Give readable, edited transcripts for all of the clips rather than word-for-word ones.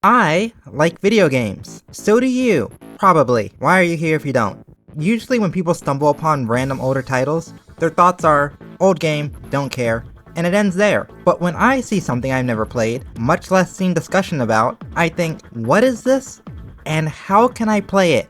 I like video games. So do you. Probably. Why are you here if you don't? Usually when people stumble upon random older titles, their thoughts are, old game, don't care, and it ends there. But when I see something I've never played, much less seen discussion about, I think, what is this? And how can I play it?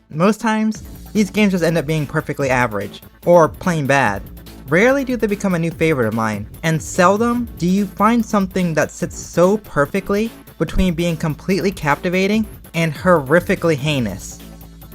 Most times, these games just end up being perfectly average, or plain bad. Rarely do they become a new favorite of mine, and seldom do you find something that sits so perfectly between being completely captivating and horrifically heinous.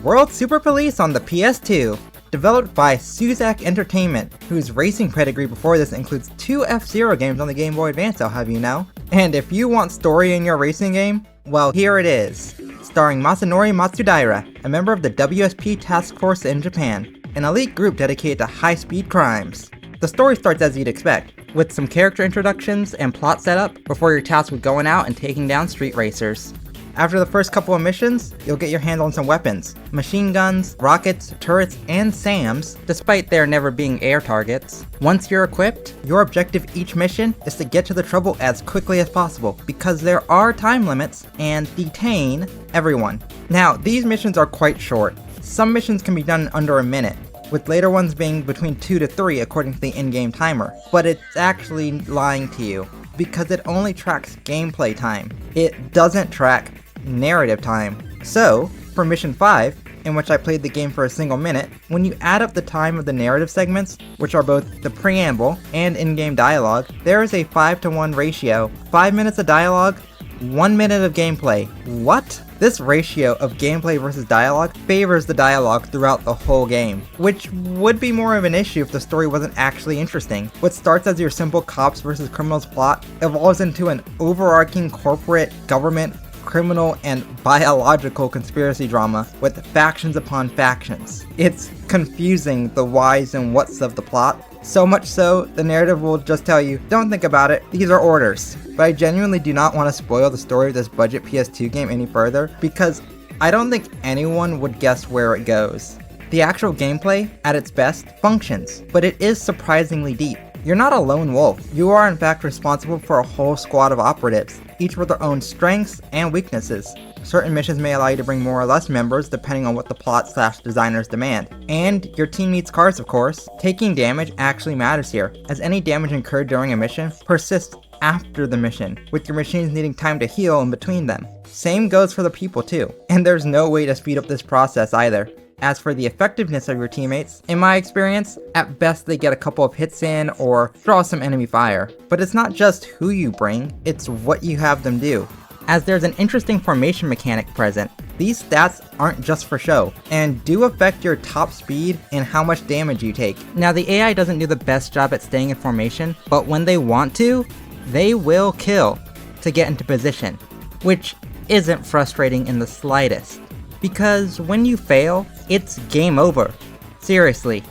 World Super Police on the PS2, developed by Suzak Entertainment, whose racing pedigree before this includes 2 F-Zero games on the Game Boy Advance, I'll have you know. And if you want story in your racing game, well, here it is. Starring Masanori Matsudaira, a member of the WSP Task Force in Japan, an elite group dedicated to high-speed crimes. The story starts as you'd expect, with some character introductions and plot setup before you're tasked with going out and taking down street racers. After the first couple of missions, you'll get your hands on some weapons, machine guns, rockets, turrets, and SAMs, despite there never being air targets. Once you're equipped, your objective each mission is to get to the trouble as quickly as possible, because there are time limits, and detain everyone. Now, these missions are quite short. Some missions can be done in under a minute, with later ones being between 2 to 3 according to the in-game timer, but it's actually lying to you, because it only tracks gameplay time. It doesn't track narrative time. So, for Mission 5, in which I played the game for a single minute, when you add up the time of the narrative segments, which are both the preamble and in-game dialogue, there is a 5-to-1 ratio. 5 minutes of dialogue, 1 minute of gameplay. What? This ratio of gameplay versus dialogue favors the dialogue throughout the whole game, which would be more of an issue if the story wasn't actually interesting. What starts as your simple cops versus criminals plot evolves into an overarching corporate, government, criminal, and biological conspiracy drama with factions upon factions. It's confusing the whys and whats of the plot. So much so, the narrative will just tell you, don't think about it, these are orders. But I genuinely do not want to spoil the story of this budget PS2 game any further, because I don't think anyone would guess where it goes. The actual gameplay, at its best, functions, but it is surprisingly deep. You're not a lone wolf. You are in fact responsible for a whole squad of operatives, each with their own strengths and weaknesses. Certain missions may allow you to bring more or less members depending on what the plot/designers demand. And your team needs cars, of course. Taking damage actually matters here, as any damage incurred during a mission persists after the mission, with your machines needing time to heal in between them. Same goes for the people too, and there's no way to speed up this process either. As for the effectiveness of your teammates, in my experience, at best they get a couple of hits in or draw some enemy fire. But it's not just who you bring, it's what you have them do. As there's an interesting formation mechanic present, these stats aren't just for show, and do affect your top speed and how much damage you take. Now the AI doesn't do the best job at staying in formation, but when they want to, they will kill to get into position, which isn't frustrating in the slightest. Because when you fail, it's game over. Seriously.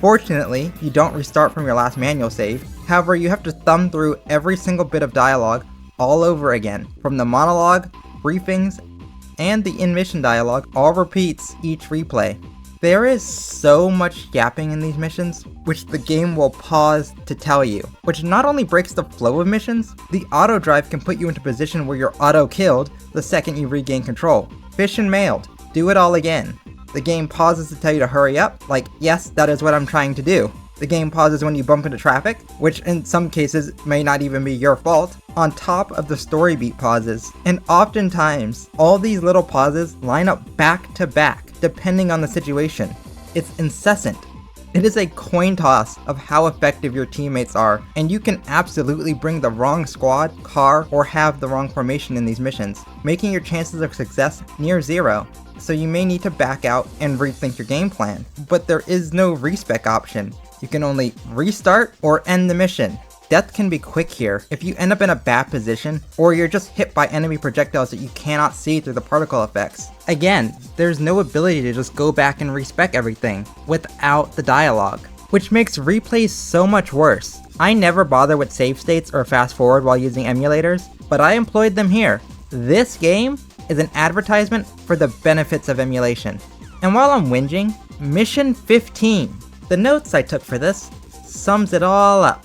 Fortunately, you don't restart from your last manual save, however you have to thumb through every single bit of dialogue all over again, from the monologue, briefings, and the in-mission dialogue all repeats each replay. There is so much yapping in these missions, which the game will pause to tell you, which not only breaks the flow of missions, the auto drive can put you into a position where you're auto-killed the second you regain control. Fish and mailed, do it all again. The game pauses to tell you to hurry up, like, yes, that is what I'm trying to do. The game pauses when you bump into traffic, which in some cases may not even be your fault, on top of the story beat pauses. And oftentimes, all these little pauses line up back to back, depending on the situation. It's incessant. It is a coin toss of how effective your teammates are, and you can absolutely bring the wrong squad, car, or have the wrong formation in these missions, making your chances of success near zero. So you may need to back out and rethink your game plan, but there is no respec option. You can only restart or end the mission. Death can be quick here if you end up in a bad position, or you're just hit by enemy projectiles that you cannot see through the particle effects. Again, there's no ability to just go back and respec everything without the dialogue, which makes replays so much worse. I never bother with save states or fast forward while using emulators, but I employed them here. This game is an advertisement for the benefits of emulation. And while I'm whinging, Mission 15, the notes I took for this, sums it all up.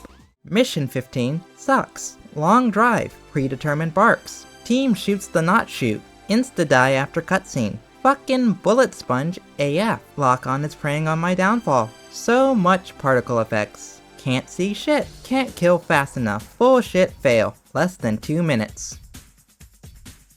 Mission 15 sucks. Long drive, predetermined barks. Team shoots the not shoot. Insta-die after cutscene. Fucking bullet sponge AF. Lock-on is preying on my downfall. So much particle effects. Can't see shit. Can't kill fast enough. Bullshit fail. Less than 2 minutes.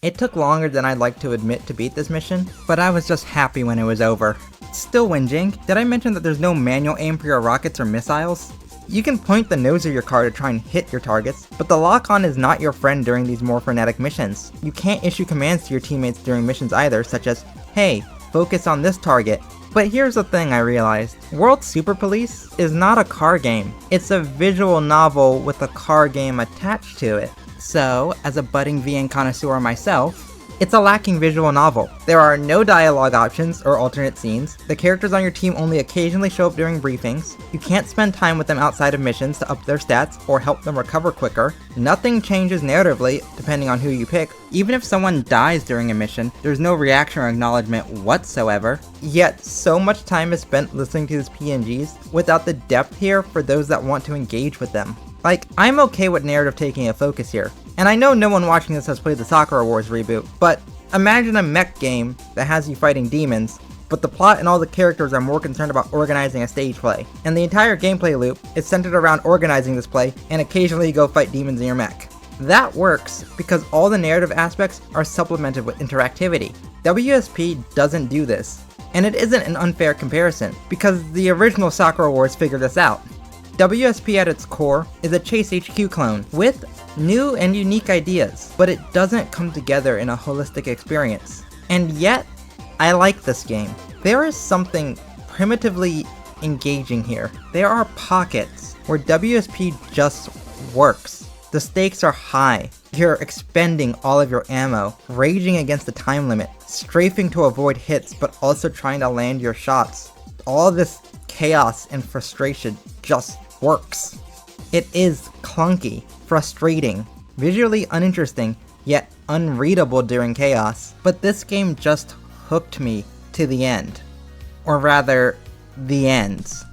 It took longer than I'd like to admit to beat this mission, but I was just happy when it was over. Still whinging, did I mention that there's no manual aim for your rockets or missiles? You can point the nose of your car to try and hit your targets, but the lock-on is not your friend during these more frenetic missions. You can't issue commands to your teammates during missions either, such as, hey, focus on this target. But here's the thing I realized. World Super Police is not a car game. It's a visual novel with a car game attached to it. So, as a budding VN connoisseur myself, it's a lacking visual novel. There are no dialogue options or alternate scenes, the characters on your team only occasionally show up during briefings, you can't spend time with them outside of missions to up their stats or help them recover quicker, nothing changes narratively depending on who you pick, even if someone dies during a mission, there's no reaction or acknowledgement whatsoever, yet so much time is spent listening to these PNGs without the depth here for those that want to engage with them. Like, I'm okay with narrative taking a focus here, and I know no one watching this has played the Sakura Wars reboot, but imagine a mech game that has you fighting demons, but the plot and all the characters are more concerned about organizing a stage play, and the entire gameplay loop is centered around organizing this play, and occasionally you go fight demons in your mech. That works because all the narrative aspects are supplemented with interactivity. WSP doesn't do this, and it isn't an unfair comparison, because the original Sakura Wars figured this out. WSP at its core is a Chase HQ clone with new and unique ideas, but it doesn't come together in a holistic experience. And yet, I like this game. There is something primitively engaging here. There are pockets where WSP just works. The stakes are high. You're expending all of your ammo, raging against the time limit, strafing to avoid hits, but also trying to land your shots. All this chaos and frustration just works. It is clunky, frustrating, visually uninteresting, yet unreadable during chaos, but this game just hooked me to the end. Or rather, the ends.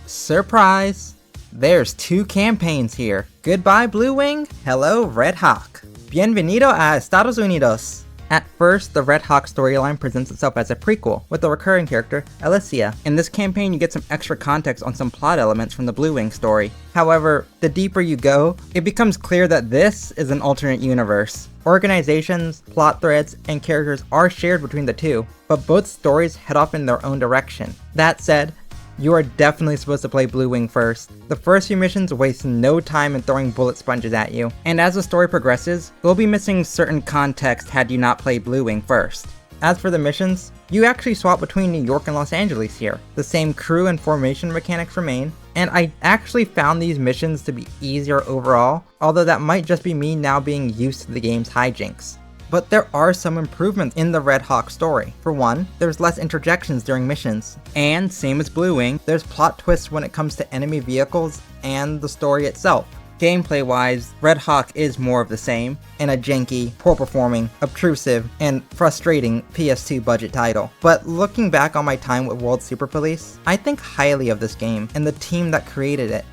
Surprise! There's 2 campaigns here. Goodbye Blue Wing, hello Red Hawk. Bienvenido a Estados Unidos. At first, the Red Hawk storyline presents itself as a prequel, with a recurring character, Alicia. In this campaign, you get some extra context on some plot elements from the Blue Wing story. However, the deeper you go, it becomes clear that this is an alternate universe. Organizations, plot threads, and characters are shared between the two, but both stories head off in their own direction. That said, you are definitely supposed to play Blue Wing first. The first few missions waste no time in throwing bullet sponges at you, and as the story progresses, you'll be missing certain context had you not played Blue Wing first. As for the missions, you actually swap between New York and Los Angeles here. The same crew and formation mechanics remain, and I actually found these missions to be easier overall, although that might just be me now being used to the game's hijinks. But there are some improvements in the Red Hawk story. For one, there's less interjections during missions. And same as Blue Wing, there's plot twists when it comes to enemy vehicles and the story itself. Gameplay wise, Red Hawk is more of the same, and a janky, poor performing, obtrusive, and frustrating PS2 budget title. But looking back on my time with World Super Police, I think highly of this game and the team that created it.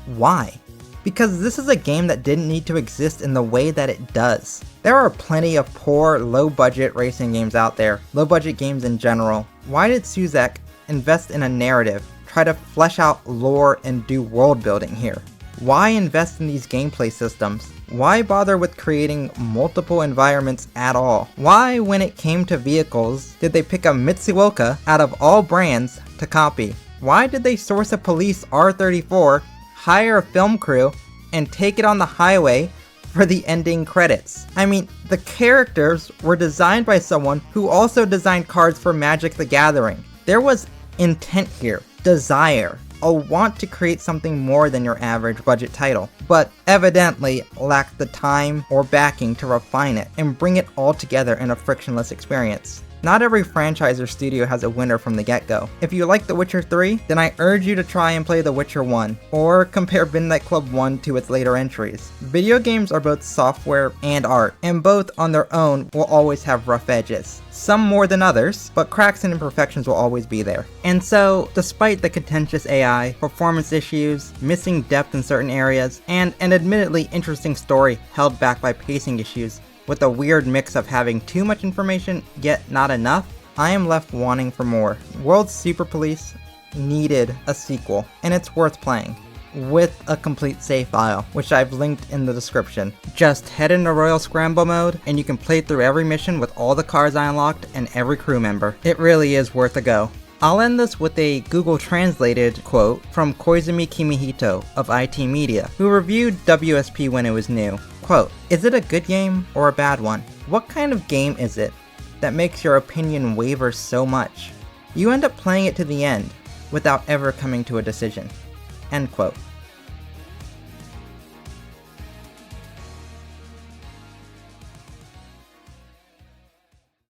Why? Because this is a game that didn't need to exist in the way that it does. There are plenty of poor, low-budget racing games out there, low-budget games in general. Why did Suzek invest in a narrative, try to flesh out lore and do world building here? Why invest in these gameplay systems? Why bother with creating multiple environments at all? Why, when it came to vehicles, did they pick a Mitsuoka out of all brands to copy? Why did they source a police R34, hire a film crew, and take it on the highway for the ending credits? I mean, the characters were designed by someone who also designed cards for Magic the Gathering. There was intent here, desire, a want to create something more than your average budget title, but evidently lacked the time or backing to refine it and bring it all together in a frictionless experience. Not every franchise or studio has a winner from the get-go. If you like The Witcher 3, then I urge you to try and play The Witcher 1, or compare Midnight Club 1 to its later entries. Video games are both software and art, and both on their own will always have rough edges. Some more than others, but cracks and imperfections will always be there. And so, despite the contentious AI, performance issues, missing depth in certain areas, and an admittedly interesting story held back by pacing issues, with a weird mix of having too much information yet not enough, I am left wanting for more. World Super Police needed a sequel, and it's worth playing, with a complete save file, which I've linked in the description. Just head into Royal Scramble mode, and you can play through every mission with all the cars I unlocked and every crew member. It really is worth a go. I'll end this with a Google translated quote from Koizumi Kimihito of IT Media, who reviewed WSP when it was new. Quote, "Is it a good game or a bad one? What kind of game is it that makes your opinion waver so much? You end up playing it to the end without ever coming to a decision." End quote.